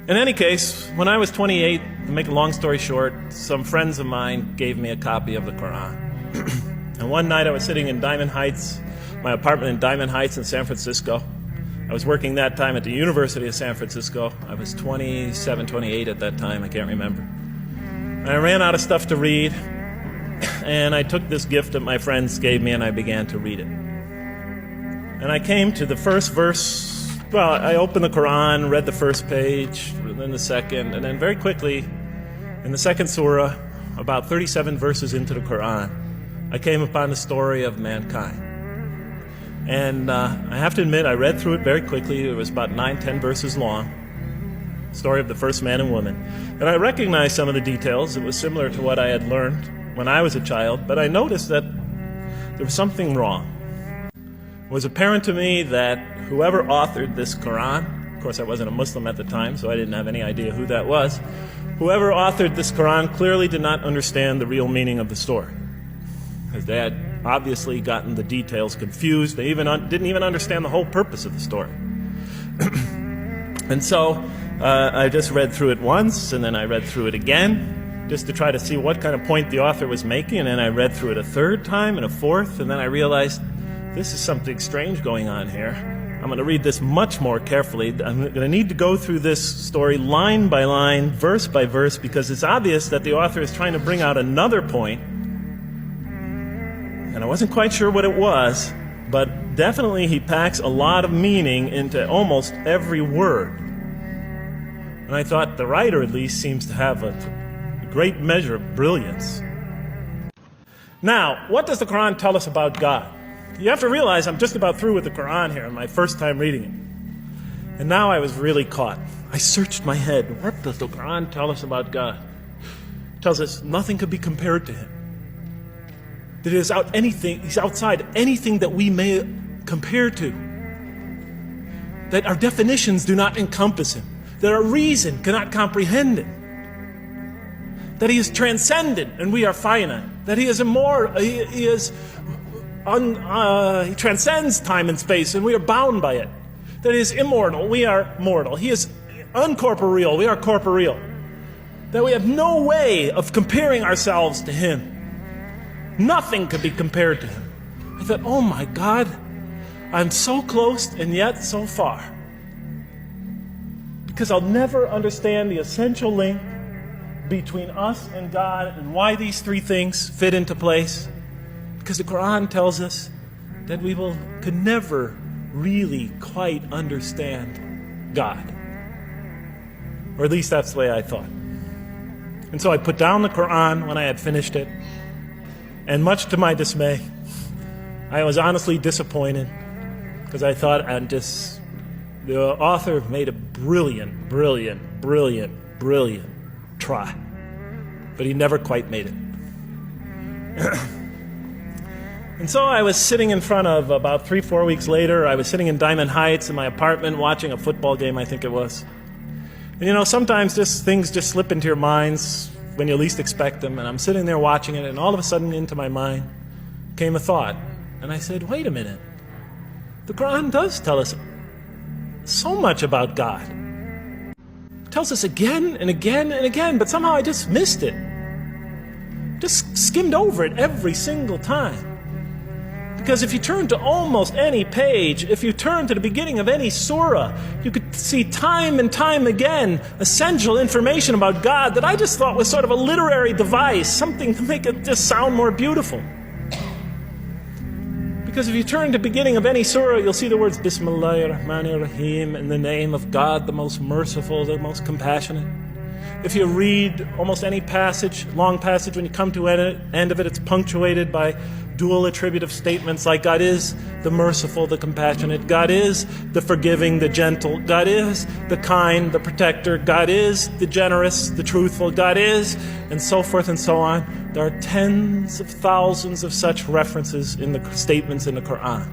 In any case, when I was 28, to make a long story short, some friends of mine gave me a copy of the Quran. And one night I was sitting in Diamond Heights, my apartment in Diamond Heights in San Francisco. I was working that time at the University of San Francisco. I was 27, 28 at that time, I can't remember. And I ran out of stuff to read, and I took this gift that my friends gave me and I began to read it. And I came to the first verse. Well, I opened the Quran, read the first page, then the second, and then very quickly, in the second surah, about 37 verses into the Quran, I came upon the story of mankind. And I have to admit, I read through it very quickly. It was about 9-10 verses long, story of the first man and woman. And I recognized some of the details. It was similar to what I had learned when I was a child, but I noticed that there was something wrong. It was apparent to me that whoever authored this Quran, of course I wasn't a Muslim at the time, so I didn't have any idea who that was, whoever authored this Quran clearly did not understand the real meaning of the story. Because they had obviously gotten the details confused. They didn't even understand the whole purpose of the story. And so I just read through it once, and then I read through it again, just to try to see what kind of point the author was making, and then I read through it a third time and a fourth, and then I realized this is something strange going on here. I'm going to read this much more carefully. I'm going to need to go through this story line by line, verse by verse, because it's obvious that the author is trying to bring out another point. And I wasn't quite sure what it was, but definitely he packs a lot of meaning into almost every word. And I thought the writer at least seems to have a great measure of brilliance. Now, what does the Quran tell us about God? You have to realize I'm just about through with the Quran here, my first time reading it. And now I was really caught. I searched my head. What does the Quran tell us about God? It tells us nothing could be compared to him. That he's outside anything that we may compare to. That our definitions do not encompass him. That our reason cannot comprehend him. That he is transcendent and we are finite. That he is immortal. He transcends time and space, and we are bound by it. That he is immortal, we are mortal. He is uncorporeal, we are corporeal. That we have no way of comparing ourselves to him. Nothing could be compared to him. I thought, oh my God, I'm so close and yet so far. Because I'll never understand the essential link between us and God and why these three things fit into place. Because the Quran tells us that we could never really quite understand God. Or at least that's the way I thought. And so I put down the Quran when I had finished it. And much to my dismay, I was honestly disappointed. Because I thought the author made a brilliant try. But he never quite made it. And so I was sitting in front of, about 3-4 weeks later, I was sitting in Diamond Heights in my apartment watching a football game, I think it was. And sometimes things just slip into your minds when you least expect them. And I'm sitting there watching it, and all of a sudden into my mind came a thought. And I said, wait a minute. The Quran does tell us so much about God. It tells us again and again and again, but somehow I just missed it. Just skimmed over it every single time. Because if you turn to almost any page, if you turn to the beginning of any surah, you could see time and time again essential information about God that I just thought was sort of a literary device, something to make it just sound more beautiful. Because if you turn to the beginning of any surah, you'll see the words Bismillahir Rahmanir Rahim, in the name of God, the most merciful, the most compassionate. If you read almost any passage, long passage, when you come to the end of it, it's punctuated by dual attributive statements like God is the merciful, the compassionate, God is the forgiving, the gentle, God is the kind, the protector, God is the generous, the truthful, God is, and so forth and so on. There are tens of thousands of such references in the statements in the Quran.